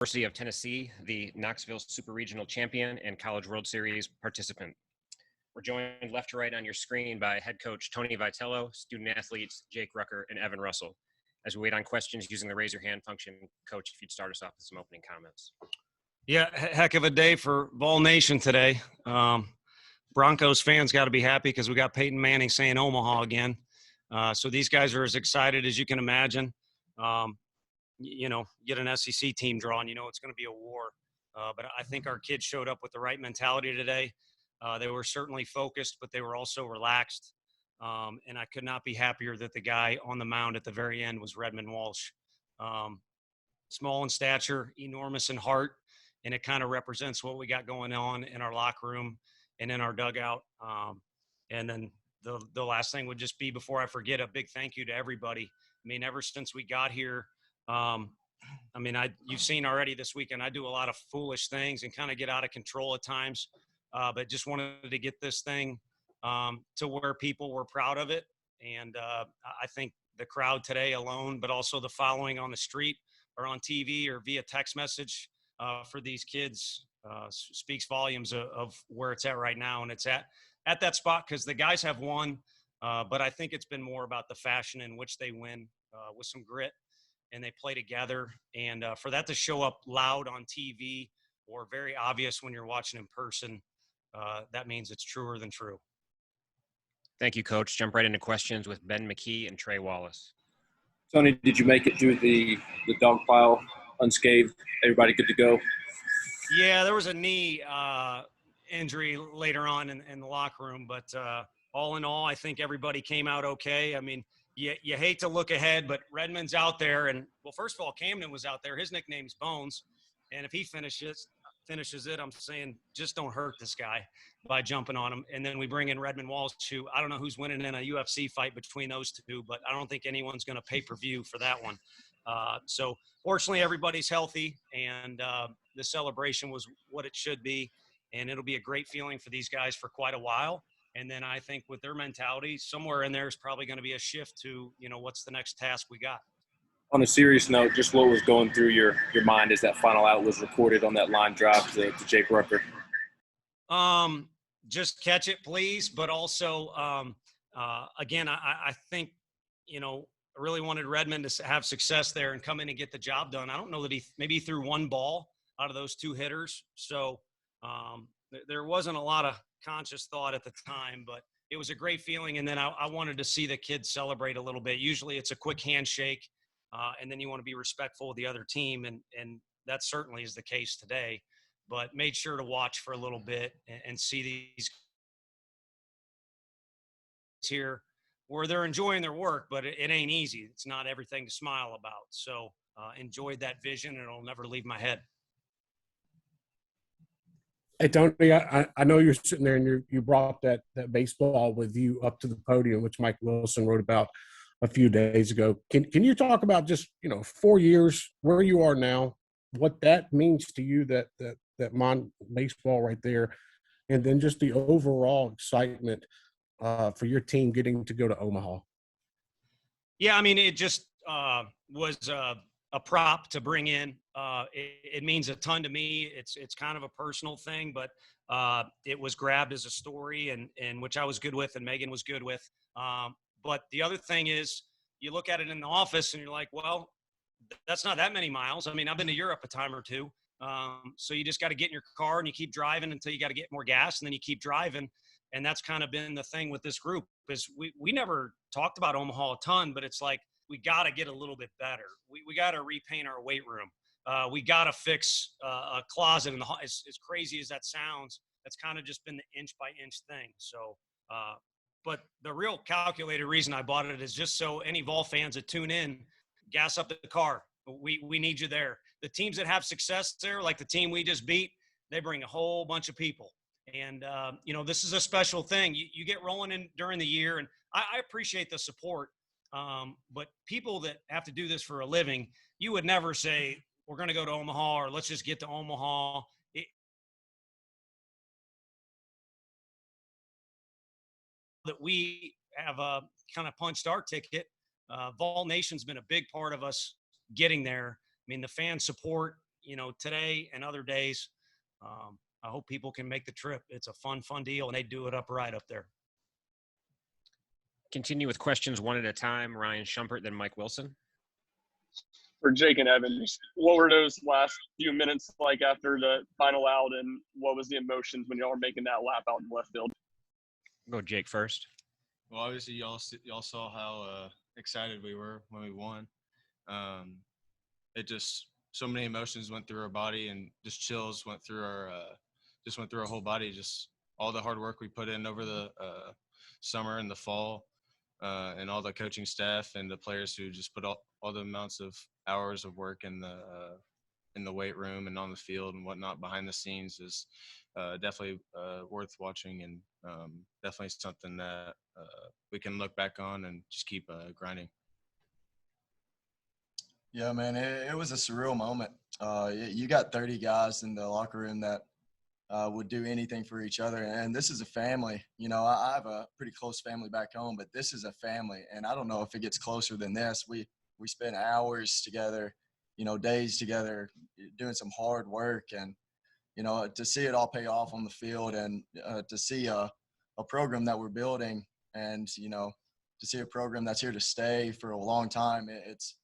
University of Tennessee, the Knoxville Super Regional Champion and College World Series participant. We're joined left to right on your screen by head coach Tony Vitello, student athletes Jake Rucker and Evan Russell. As we wait on questions using the raise your hand function, Coach, if you'd start us off with some opening comments. Yeah, heck of a day for Vol Nation today. Broncos fans got to be happy because we got Peyton Manning saying Omaha again. So these guys are as excited as you can imagine. Get an SEC team drawn, it's going to be a war. But I think our kids showed up with the right mentality today. They were certainly focused, but they were also relaxed. And I could not be happier that the guy on the mound at the very end was Redmond Walsh. Small in stature, enormous in heart, and it kind of represents what we got going on in our locker room and in our dugout. And then the last thing would just be, before I forget, a big thank you to everybody. I mean, ever since we got here, you've seen already this weekend, I do a lot of foolish things and kind of get out of control at times, but just wanted to get this thing to where people were proud of it. And I think the crowd today alone, but also the following on the street or on TV or via text message for these kids speaks volumes of where it's at right now. And it's at that spot because the guys have won, but I think it's been more about the fashion in which they win with some grit. And they play together. And for that to show up loud on TV or very obvious when you're watching in person, that means it's truer than true. Thank you, Coach. Jump right into questions with Ben McKee and Trey Wallace. Tony, did you make it through the dog pile unscathed? Everybody good to go? Yeah, there was a knee injury later on in the locker room. But all in all, I think everybody came out okay. I mean, you hate to look ahead, but Redmond's out there. And, well, first of all, Camden was out there. His nickname's Bones. And if he finishes it, I'm saying just don't hurt this guy by jumping on him. And then we bring in Redmond Walsh, who I don't know who's winning in a UFC fight between those two, but I don't think anyone's going to pay-per-view for that one. So fortunately, everybody's healthy, and the celebration was what it should be. And it'll be a great feeling for these guys for quite a while. And then I think with their mentality, somewhere in there is probably going to be a shift to, what's the next task we got. On a serious note, just what was going through your mind as that final out was recorded on that line drive to Jake Rucker? Just catch it, please. But also, again, I think, I really wanted Redmond to have success there and come in and get the job done. I don't know that he threw one ball out of those two hitters. So there wasn't a lot of conscious thought at the time, but it was a great feeling. And then I wanted to see the kids celebrate a little bit. Usually it's a quick handshake, and then you want to be respectful of the other team. And that certainly is the case today, but made sure to watch for a little bit and see these here where they're enjoying their work, but it ain't easy. It's not everything to smile about. So enjoyed that vision, and it'll never leave my head. Hey, Tony, I know you're sitting there and you brought that baseball with you up to the podium, which Mike Wilson wrote about a few days ago. Can you talk about just, 4 years, where you are now, what that means to you, that Mon baseball right there, and then just the overall excitement for your team getting to go to Omaha? Yeah, I mean, it just was a prop to bring in. It means a ton to me. It's kind of a personal thing, but it was grabbed as a story, and which I was good with, and Megan was good with. But the other thing is, you look at it in the office, and you're like, well, that's not that many miles. I mean, I've been to Europe a time or two. So you just got to get in your car and you keep driving until you got to get more gas, and then you keep driving. And that's kind of been the thing with this group, is we never talked about Omaha a ton, but it's like, we got to get a little bit better. We got to repaint our weight room. We got to fix a closet in the as crazy as that sounds. That's kind of just been the inch by inch thing. So, but the real calculated reason I bought it is just so any Vol fans that tune in, gas up the car. We need you there. The teams that have success there, like the team we just beat, they bring a whole bunch of people. And, this is a special thing. You get rolling in during the year, and I appreciate the support. But people that have to do this for a living, you would never say, we're going to go to Omaha, or let's just get to Omaha. That we have kind of punched our ticket. Vol Nation's been a big part of us getting there. I mean, the fan support today and other days, I hope people can make the trip. It's a fun deal, and they do it right up there. Continue with questions one at a time. Ryan Schumpert, then Mike Wilson. For Jake and Evan, what were those last few minutes like after the final out, and what was the emotions when y'all were making that lap out in left field? Go Jake first. Well, obviously, y'all saw how excited we were when we won. It just so many emotions went through our body, and just chills went through our whole body. Just all the hard work we put in over the summer and the fall, and all the coaching staff and the players who just put all the amounts of hours of work in the weight room and on the field and whatnot behind the scenes is definitely worth watching, and definitely something that we can look back on and just keep grinding. Yeah, man, it was a surreal moment. You got 30 guys in the locker room that would do anything for each other. And this is a family. I have a pretty close family back home, but this is a family. And I don't know if it gets closer than this. We spent hours together, days together, doing some hard work. And, to see it all pay off on the field, and to see a program that we're building, and, to see a program that's here to stay for a long time, it's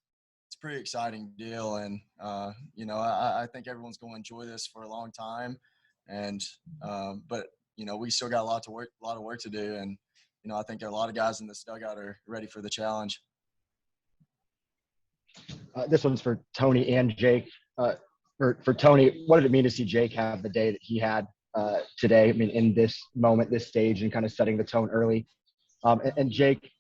a pretty exciting deal. And, I think everyone's going to enjoy this for a long time. And, but, we still got a lot of work to do. And, I think a lot of guys in this dugout are ready for the challenge. This one's for Tony and Jake. For Tony, what did it mean to see Jake have the day that he had today? I mean, in this moment, this stage, and kind of setting the tone early. And Jake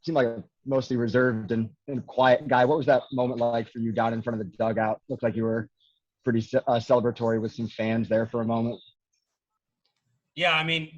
seemed like a mostly reserved and quiet guy. What was that moment like for you down in front of the dugout? Looked like you were pretty celebratory with some fans there for a moment. Yeah, I mean,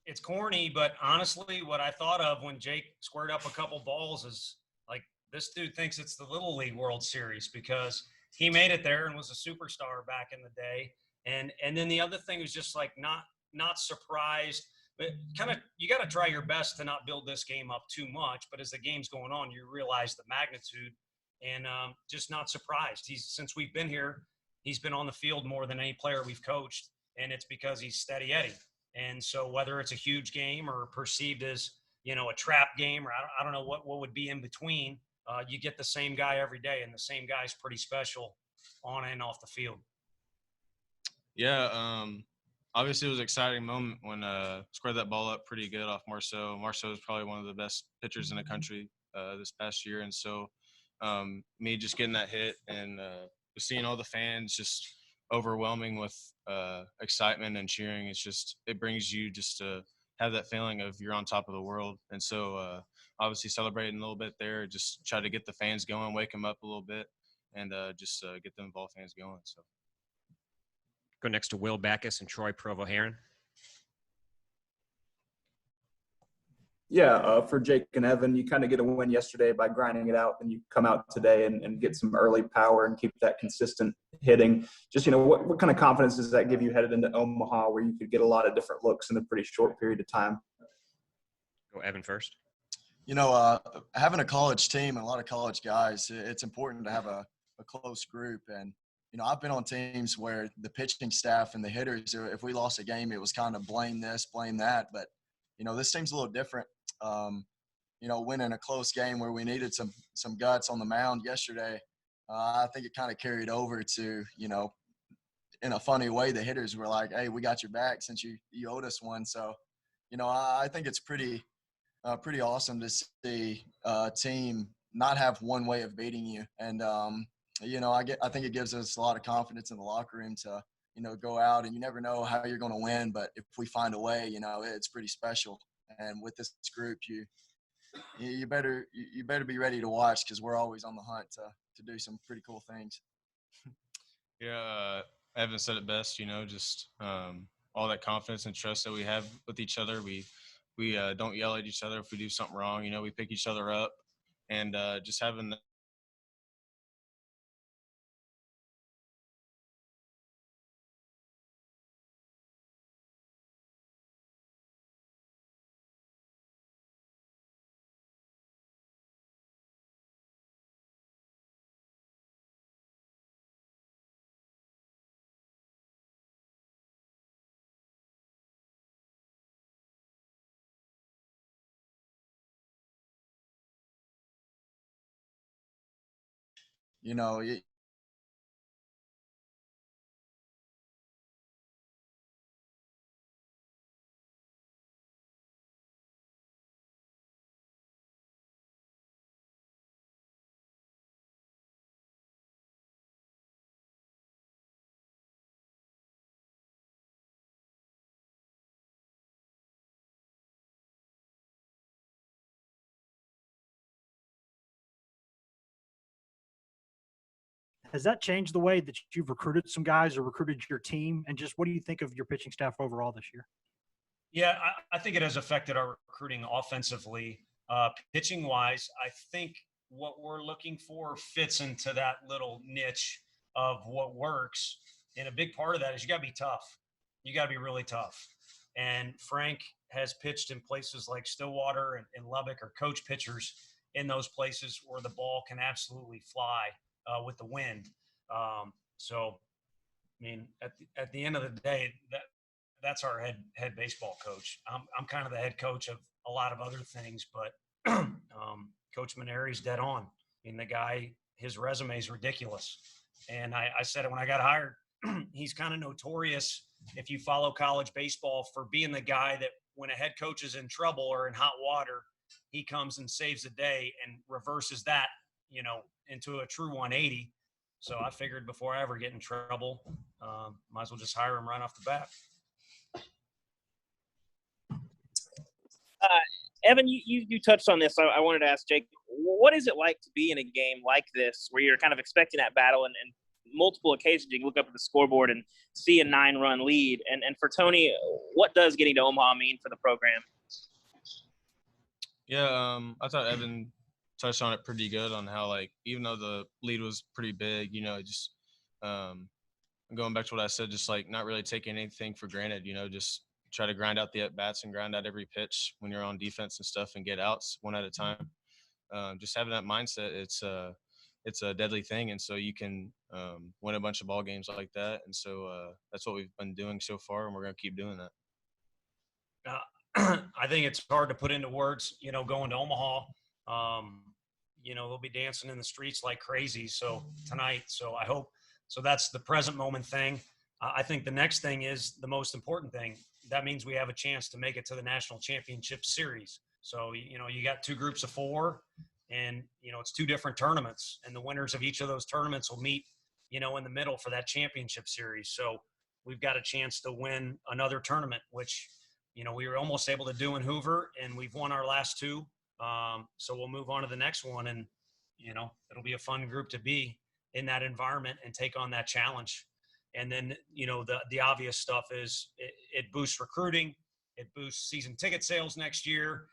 it's corny, but honestly, what I thought of when Jake squared up a couple balls is like, this dude thinks it's the Little League World Series, because he made it there and was a superstar back in the day. And then the other thing was just like not surprised, but kind of, you got to try your best to not build this game up too much. But as the game's going on, you realize the magnitude, and just not surprised. Since we've been here, he's been on the field more than any player we've coached, and it's because he's steady Eddie. And so whether it's a huge game or perceived as, a trap game, or I don't know what would be in between, you get the same guy every day, and the same guy's pretty special on and off the field. Yeah, obviously it was an exciting moment when squared that ball up pretty good off Marceau. Marceau is probably one of the best pitchers in the country this past year, and so me just getting that hit and seeing all the fans just overwhelming with excitement and cheering, it brings you just to have that feeling of you're on top of the world. And so obviously celebrating a little bit there, just try to get the fans going, wake them up a little bit, and just get them Vol fans going. So Go next to Will Backus and Troy Provo-Heron. Yeah, for Jake and Evan, you kind of get a win yesterday by grinding it out, and you come out today and get some early power and keep that consistent hitting. Just, what kind of confidence does that give you headed into Omaha, where you could get a lot of different looks in a pretty short period of time? Go Evan first. Having a college team and a lot of college guys, it's important to have a close group. And, I've been on teams where the pitching staff and the hitters, if we lost a game, it was kind of blame this, blame that. But, this team's a little different. Winning a close game where we needed some guts on the mound yesterday, I think it kind of carried over to, in a funny way, the hitters were like, hey, we got your back since you owed us one. So, I think it's pretty awesome to see a team not have one way of beating you. And, I think it gives us a lot of confidence in the locker room to, go out, and you never know how you're going to win. But if we find a way, it's pretty special. And with this group, you better be ready to watch, because we're always on the hunt to do some pretty cool things. Yeah, Evan said it best, just all that confidence and trust that we have with each other. We don't yell at each other if we do something wrong. We pick each other up, and just having you know, Has that changed the way that you've recruited some guys or recruited your team? And just what do you think of your pitching staff overall this year? Yeah, I think it has affected our recruiting offensively. Pitching wise, I think what we're looking for fits into that little niche of what works. And a big part of that is you got to be tough. You got to be really tough. And Frank has pitched in places like Stillwater and Lubbock, or coach pitchers in those places where the ball can absolutely fly with the wind. So, I mean, at the end of the day, that's our head baseball coach. I'm kind of the head coach of a lot of other things, but Coach Maneri's dead on. I mean, the guy, his resume is ridiculous. And I said it when I got hired. He's kind of notorious, if you follow college baseball, for being the guy that when a head coach is in trouble or in hot water, he comes and saves the day and reverses that, into a true 180. So I figured before I ever get in trouble, might as well just hire him right off the bat. Evan, you touched on this. So I wanted to ask Jake, what is it like to be in a game like this where you're kind of expecting that battle and multiple occasions you can look up at the scoreboard and see a 9-run lead? And for Tony, what does getting to Omaha mean for the program? Yeah, I thought Evan touched on it pretty good on how, like, even though the lead was pretty big, just going back to what I said, just like not really taking anything for granted, just try to grind out the at-bats and grind out every pitch when you're on defense and stuff and get outs one at a time. Just having that mindset, it's a deadly thing. And so you can win a bunch of ball games like that. And so that's what we've been doing so far, and we're going to keep doing that. I think it's hard to put into words, going to Omaha, they'll be dancing in the streets like crazy. So tonight, so that's the present moment thing. I think the next thing is the most important thing. That means we have a chance to make it to the national championship series. So, you got 2 groups of 4 and, it's 2 different tournaments, and the winners of each of those tournaments will meet, in the middle for that championship series. So we've got a chance to win another tournament, which, we were almost able to do in Hoover, and we've won our last 2. So we'll move on to the next one, and, it'll be a fun group to be in that environment and take on that challenge. And then, the obvious stuff is it boosts recruiting. It boosts season ticket sales next year.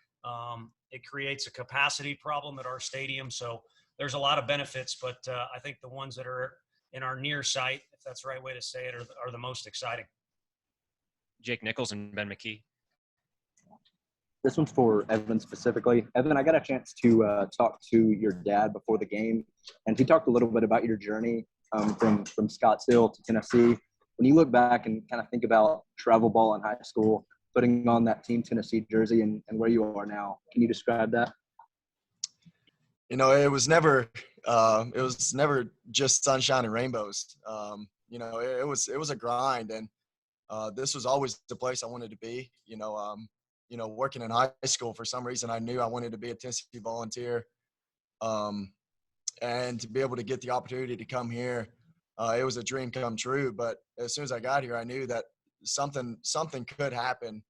It creates a capacity problem at our stadium. So there's a lot of benefits, but I think the ones that are in our near sight, if that's the right way to say it, are the most exciting. Jake Nichols and Ben McKee. This one's for Evan specifically. Evan, I got a chance to talk to your dad before the game, and he talked a little bit about your journey from Scottsdale to Tennessee. When you look back and kind of think about travel ball in high school, putting on that Team Tennessee jersey and where you are now, can you describe that? It was never just sunshine and rainbows. It was a grind, and this was always the place I wanted to be. Working in high school, for some reason, I knew I wanted to be a Tennessee Volunteer. And to be able to get the opportunity to come here, it was a dream come true. But as soon as I got here, I knew that something could happen,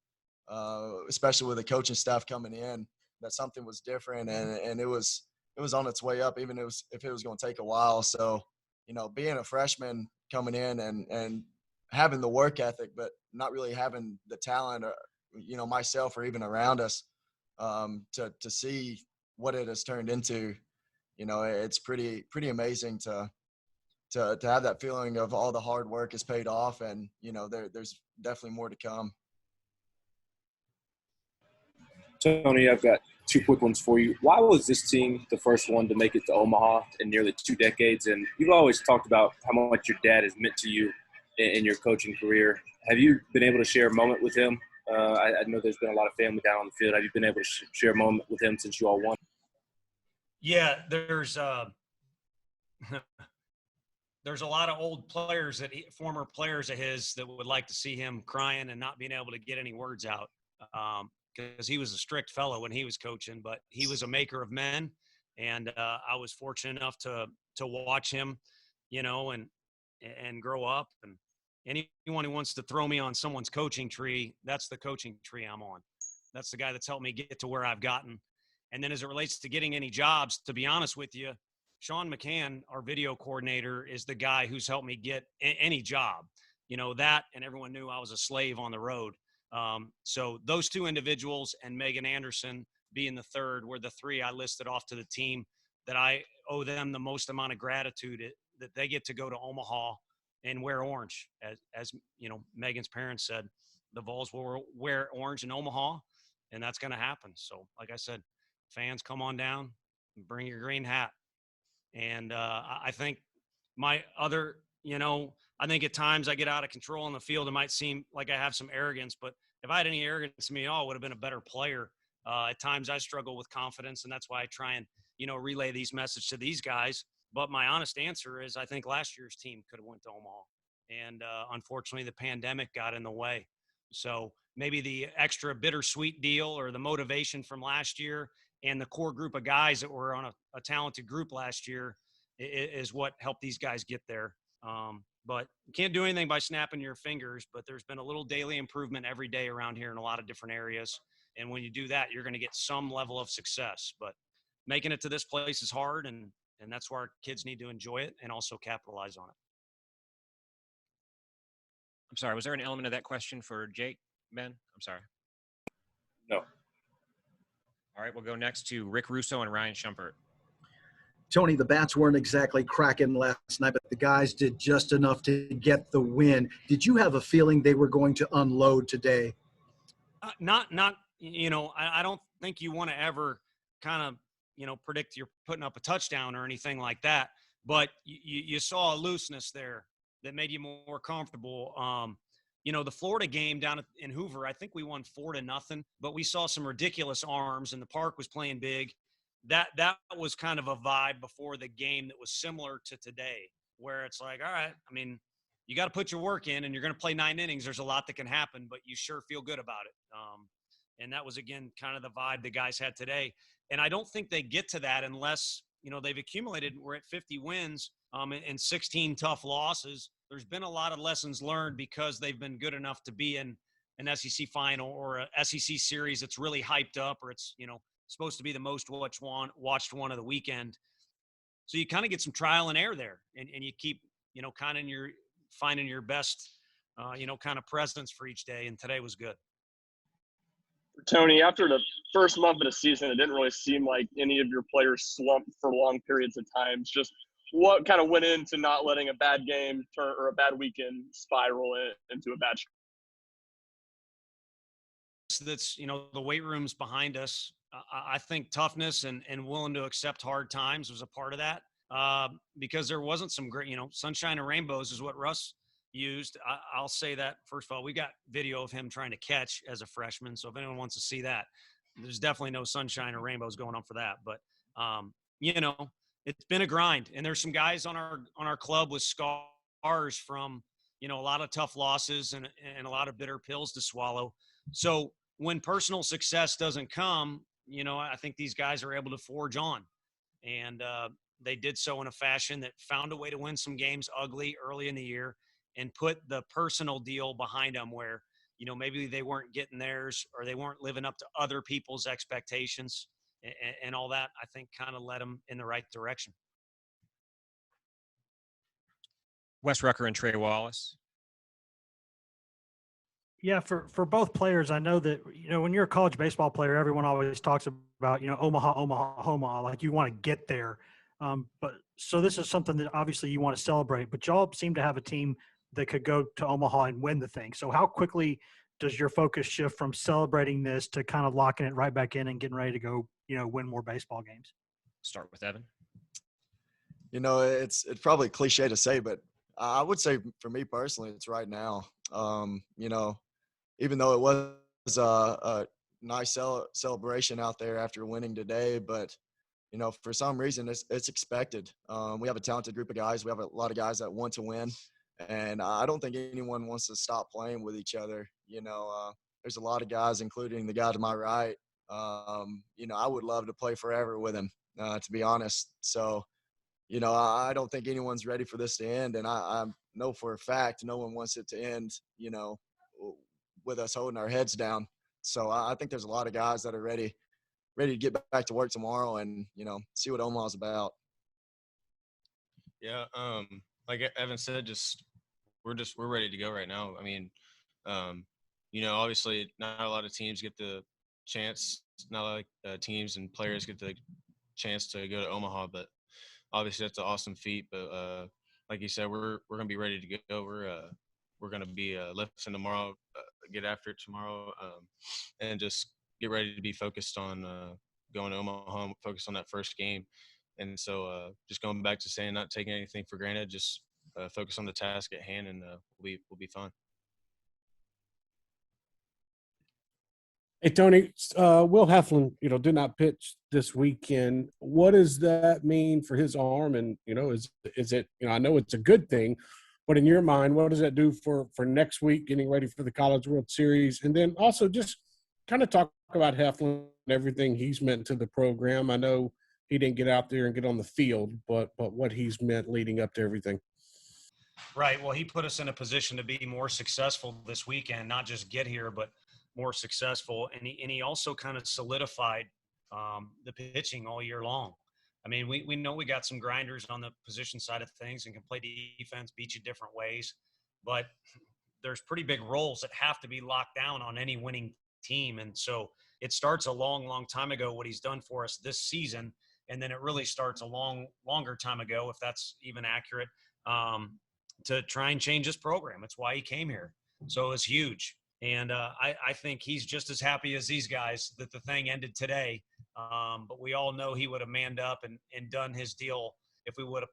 especially with the coaching staff coming in, that something was different, and it was on its way up, even if it was going to take a while. So, being a freshman coming in and having the work ethic, but not really having the talent, myself or even around us, to see what it has turned into, it's pretty amazing to have that feeling of all the hard work has paid off, and there's definitely more to come. Tony, I've got 2 quick ones for you. Why was this team the first one to make it to Omaha in nearly 2 decades? And you've always talked about how much your dad has meant to you in your coaching career. Have you been able to share a moment with him? I know there's been a lot of family down on the field. Have you been able to share a moment with him since you all won? Yeah, there's there's a lot of old players former players of his that would like to see him crying and not being able to get any words out. Because he was a strict fellow when he was coaching, but he was a maker of men. And I was fortunate enough to watch him, and grow up. And anyone who wants to throw me on someone's coaching tree, that's the coaching tree I'm on. That's the guy that's helped me get to where I've gotten. And then as it relates to getting any jobs, to be honest with you, Sean McCann, our video coordinator, is the guy who's helped me get any job. That, and everyone knew I was a slave on the road. So those two individuals and Megan Anderson being the third were the three I listed off to the team that I owe them the most amount of gratitude that they get to go to Omaha and wear orange. As Megan's parents said, the Vols will wear orange in Omaha, and that's going to happen. So like I said, fans, come on down, bring your green hat. And I think I think at times I get out of control on the field. It might seem like I have some arrogance, but if I had any arrogance in me at all, I would have been a better player. At times I struggle with confidence, and that's why I try and, relay these messages to these guys. But my honest answer is I think last year's team could have went to Omaha. And unfortunately, the pandemic got in the way. So maybe the extra bittersweet deal or the motivation from last year and the core group of guys that were on a talented group last year is what helped these guys get there. But you can't do anything by snapping your fingers, but there's been a little daily improvement every day around here in a lot of different areas. And when you do that, you're going to get some level of success. But making it to this place is hard, and that's where our kids need to enjoy it and also capitalize on it. I'm sorry, was there an element of that question for Jake, Ben? I'm sorry. No. All right, we'll go next to Rick Russo and Ryan Shumpert. Tony, the bats weren't exactly cracking last night, but the guys did just enough to get the win. Did you have a feeling they were going to unload today? Not. I don't think you want to ever kind of, predict you're putting up a touchdown or anything like that. But you saw a looseness there that made you more comfortable. The Florida game down in Hoover, I think we won 4-0, but we saw some ridiculous arms, and the park was playing big. That was kind of a vibe before the game that was similar to today, where it's like, all right, I mean, you got to put your work in, and you're going to play 9 innings. There's a lot that can happen, but you sure feel good about it. And that was, again, kind of the vibe the guys had today. And I don't think they get to that unless, they've accumulated. We're at 50 wins and 16 tough losses. There's been a lot of lessons learned because they've been good enough to be in an SEC final or a SEC series that's really hyped up, or it's, supposed to be the most watched one of the weekend. So you kind of get some trial and error there, and you keep, kind of finding your best, kind of presence for each day. And today was good. Tony, after the first month of the season, it didn't really seem like any of your players slumped for long periods of time. Just what kind of went into not letting a bad game or a bad weekend spiral into a bad. That's, the weight room's behind us. I think toughness and willing to accept hard times was a part of that, because there wasn't some great, sunshine and rainbows is what Russ used. I'll say that, first of all, we got video of him trying to catch as a freshman. So if anyone wants to see that, there's definitely no sunshine or rainbows going on for that. But, it's been a grind. And there's some guys on our club with scars from, a lot of tough losses and a lot of bitter pills to swallow. So when personal success doesn't come, I think these guys are able to forge on. And they did so in a fashion that found a way to win some games ugly early in the year and put the personal deal behind them where, maybe they weren't getting theirs or they weren't living up to other people's expectations and all that, I think kind of led them in the right direction. Wes Rucker and Trey Wallace. Yeah, for both players, I know that, when you're a college baseball player, everyone always talks about, Omaha, like you want to get there. But so this is something that obviously you want to celebrate, but y'all seem to have a team that could go to Omaha and win the thing. So how quickly does your focus shift from celebrating this to kind of locking it right back in and getting ready to go, win more baseball games? Start with Evan. It's probably cliche to say, but I would say for me personally, it's right now. Even though it was a nice celebration out there after winning today, but you know, for some reason it's expected. We have a talented group of guys. We have a lot of guys that want to win, and I don't think anyone wants to stop playing with each other. You know, there's a lot of guys, including the guy to my right. You know, I would love to play forever with him, to be honest. So, you know, I don't think anyone's ready for this to end, and I know for a fact no one wants it to end, you know, with us holding our heads down. So I think there's a lot of guys that are ready to get back to work tomorrow and, you know, see what Omaha's about. Yeah, like Evan said, we're ready to go right now. I mean, you know, obviously not a lot of teams get the chance, not like teams and players get the chance to go to Omaha, but obviously that's an awesome feat. But like you said, we're gonna be ready to go. We're gonna be lifting tomorrow, get after it tomorrow, and just get ready to be focused on going to Omaha, focused on that first game. And so just going back to saying not taking anything for granted, just focus on the task at hand, and we'll be fine. Hey, Tony, Will Heflin, did not pitch this weekend. What does that mean for his arm? And, is it, I know it's a good thing, but in your mind, what does that do for next week, getting ready for the College World Series? And then also just kind of talk about Heflin and everything he's meant to the program. I know he didn't get out there and get on the field, but what he's meant leading up to everything. Right. Well, he put us in a position to be more successful this weekend, not just get here, but more successful. And he also kind of solidified the pitching all year long. I mean, we know we got some grinders on the position side of things and can play defense, beat you different ways, but there's pretty big roles that have to be locked down on any winning team. And so it starts a long, long time ago, what he's done for us this season. And then it really starts a longer time ago, if that's even accurate, to try and change this program. It's why he came here. So it's huge. And I think he's just as happy as these guys that the thing ended today. But we all know he would have manned up and done his deal if we would have